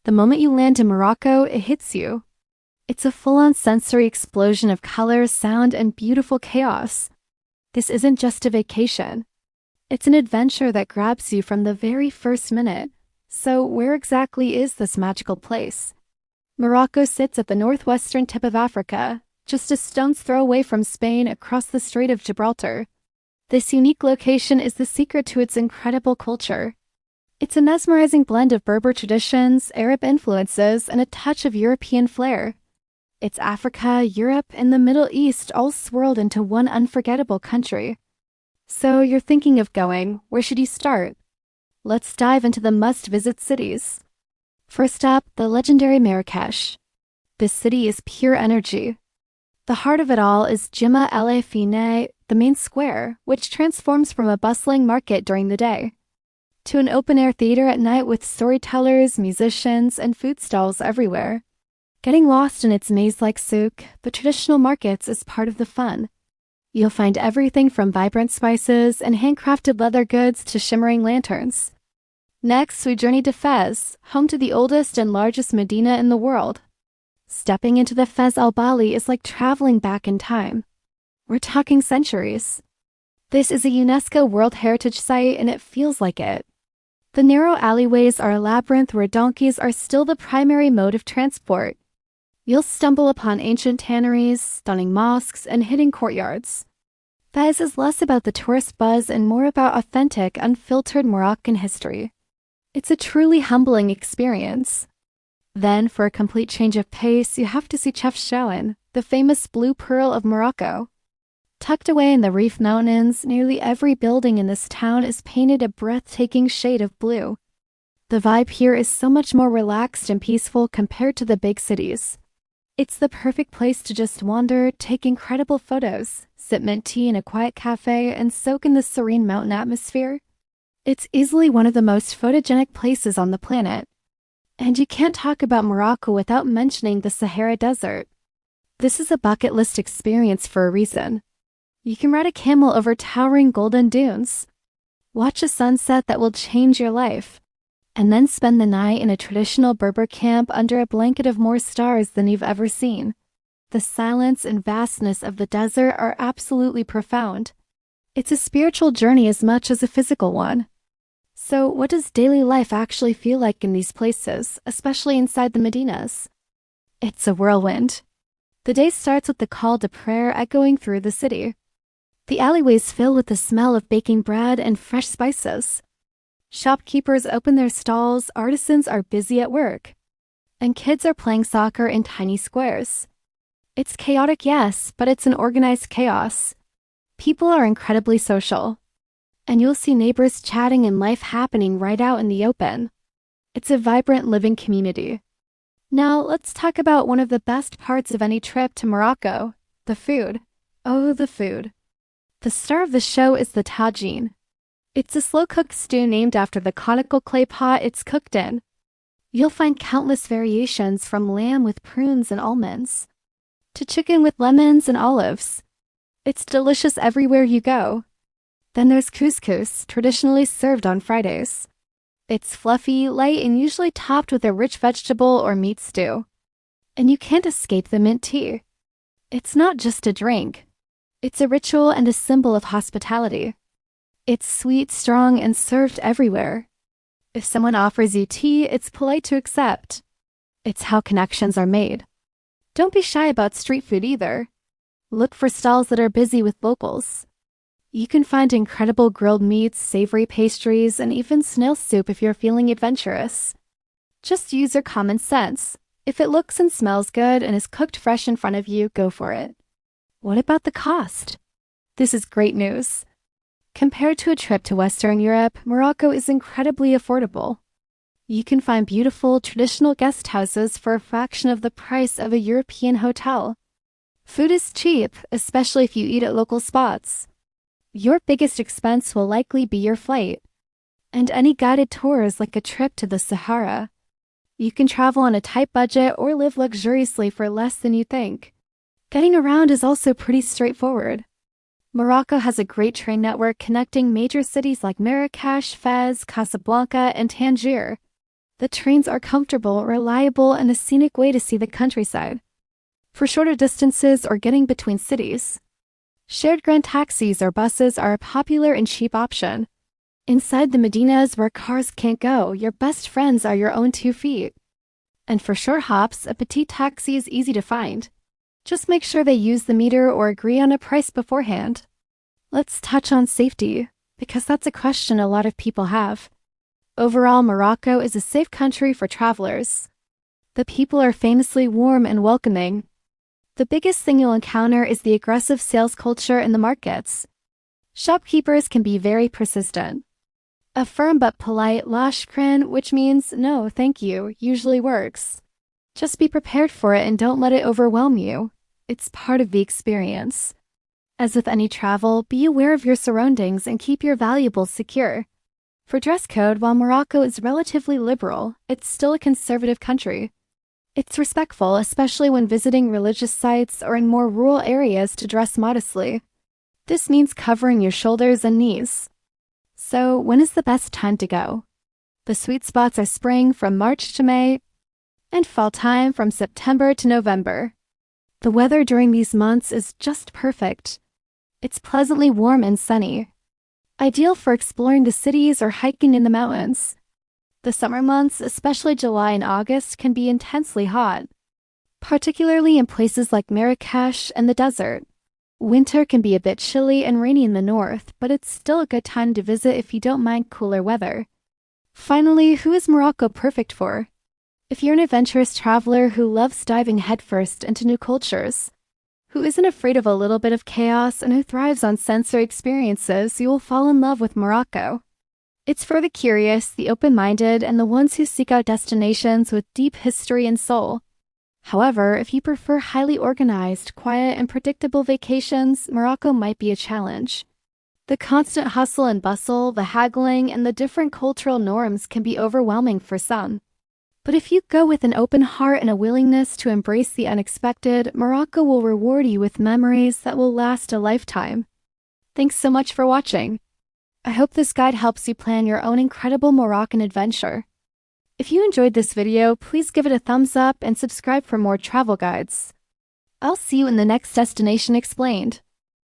The moment you land in Morocco, it hits you. It's a full-on sensory explosion of color, sound, and beautiful chaos. This isn't just a vacation. It's an adventure that grabs you from the very first minute. So where exactly is this magical place? Morocco sits at the northwestern tip of Africa, just a stone's throw away from Spain across the Strait of Gibraltar. This unique location is the secret to its incredible culture. It's a mesmerizing blend of Berber traditions, Arab influences, and a touch of European flair. It's Africa, Europe, and the Middle East all swirled into one unforgettable country. So you're thinking of going, where should you start? Let's dive into the must-visit cities. First up, the legendary Marrakech. This city is pure energy. The heart of it all is Jimma El Fine, the main square, which transforms from a bustling market during the day to an open-air theater at night with storytellers, musicians, and food stalls everywhere. Getting lost in its maze-like souk, the traditional markets, is part of the fun. You'll find everything from vibrant spices and handcrafted leather goods to shimmering lanterns. Next, we journey to Fez, home to the oldest and largest medina in the world. Stepping into the Fez Al Bali is like traveling back in time. We're talking centuries. This is a UNESCO World Heritage Site, and it feels like it. The narrow alleyways are a labyrinth where donkeys are still the primary mode of transport. You'll stumble upon ancient tanneries, stunning mosques, and hidden courtyards. Fez is less about the tourist buzz and more about authentic, unfiltered Moroccan history. It's a truly humbling experience. Then, for a complete change of pace, you have to see Chefchaouen, the famous blue pearl of Morocco. Tucked away in the Rif Mountains, nearly every building in this town is painted a breathtaking shade of blue. The vibe here is so much more relaxed and peaceful compared to the big cities. It's the perfect place to just wander, take incredible photos, sip mint tea in a quiet cafe, and soak in the serene mountain atmosphere. It's easily one of the most photogenic places on the planet. And you can't talk about Morocco without mentioning the Sahara Desert. This is a bucket list experience for a reason. You can ride a camel over towering golden dunes, watch a sunset that will change your life, and then spend the night in a traditional Berber camp under a blanket of more stars than you've ever seen. The silence and vastness of the desert are absolutely profound. It's a spiritual journey as much as a physical one. So what does daily life actually feel like in these places, especially inside the Medinas? It's a whirlwind. The day starts with the call to prayer echoing through the city. The alleyways fill with the smell of baking bread and fresh spices. Shopkeepers open their stalls, artisans are busy at work, and kids are playing soccer in tiny squares. It's chaotic, yes, but it's an organized chaos. People are incredibly social, and you'll see neighbors chatting and life happening right out in the open. It's a vibrant living community. Now, let's talk about one of the best parts of any trip to Morocco, the food. Oh, the food. The star of the show is the tagine. It's a slow-cooked stew named after the conical clay pot it's cooked in. You'll find countless variations from lamb with prunes and almonds to chicken with lemons and olives. It's delicious everywhere you go. Then there's couscous, traditionally served on Fridays. It's fluffy, light, and usually topped with a rich vegetable or meat stew. And you can't escape the mint tea. It's not just a drink. It's a ritual and a symbol of hospitality. It's sweet, strong, and served everywhere. If someone offers you tea, it's polite to accept. It's how connections are made. Don't be shy about street food either. Look for stalls that are busy with locals. You can find incredible grilled meats, savory pastries, and even snail soup if you're feeling adventurous. Just use your common sense. If it looks and smells good and is cooked fresh in front of you, go for it. What about the cost? This is great news. Compared to a trip to Western Europe, Morocco is incredibly affordable. You can find beautiful, traditional guest houses for a fraction of the price of a European hotel. Food is cheap, especially if you eat at local spots. Your biggest expense will likely be your flight, and any guided tours like a trip to the Sahara. You can travel on a tight budget or live luxuriously for less than you think. Getting around is also pretty straightforward. Morocco has a great train network connecting major cities like Marrakech, Fez, Casablanca, and Tangier. The trains are comfortable, reliable, and a scenic way to see the countryside. For shorter distances or getting between cities, shared grand taxis or buses are a popular and cheap option. Inside the medinas where cars can't go, your best friends are your own 2 feet. And for short hops, a petite taxi is easy to find. Just make sure they use the meter or agree on a price beforehand. Let's touch on safety, because that's a question a lot of people have. Overall, Morocco is a safe country for travelers. The people are famously warm and welcoming. The biggest thing you'll encounter is the aggressive sales culture in the markets. Shopkeepers can be very persistent. A firm but polite "la shukran," which means "no, thank you," usually works. Just be prepared for it and don't let it overwhelm you. It's part of the experience. As with any travel, be aware of your surroundings and keep your valuables secure. For dress code, while Morocco is relatively liberal, it's still a conservative country. It's respectful, especially when visiting religious sites or in more rural areas, to dress modestly. This means covering your shoulders and knees. So, when is the best time to go? The sweet spots are spring from March to May, and fall time from September to November. The weather during these months is just perfect. It's pleasantly warm and sunny, ideal for exploring the cities or hiking in the mountains. The summer months, especially July and August, can be intensely hot, particularly in places like Marrakech and the desert. Winter can be a bit chilly and rainy in the north, but it's still a good time to visit if you don't mind cooler weather. Finally, who is Morocco perfect for? If you're an adventurous traveler who loves diving headfirst into new cultures, who isn't afraid of a little bit of chaos, and who thrives on sensory experiences, you will fall in love with Morocco. It's for the curious, the open-minded, and the ones who seek out destinations with deep history and soul. However, if you prefer highly organized, quiet, and predictable vacations, Morocco might be a challenge. The constant hustle and bustle, the haggling, and the different cultural norms can be overwhelming for some. But if you go with an open heart and a willingness to embrace the unexpected, Morocco will reward you with memories that will last a lifetime. Thanks so much for watching. I hope this guide helps you plan your own incredible Moroccan adventure. If you enjoyed this video, please give it a thumbs up and subscribe for more travel guides. I'll see you in the next Destination Explained.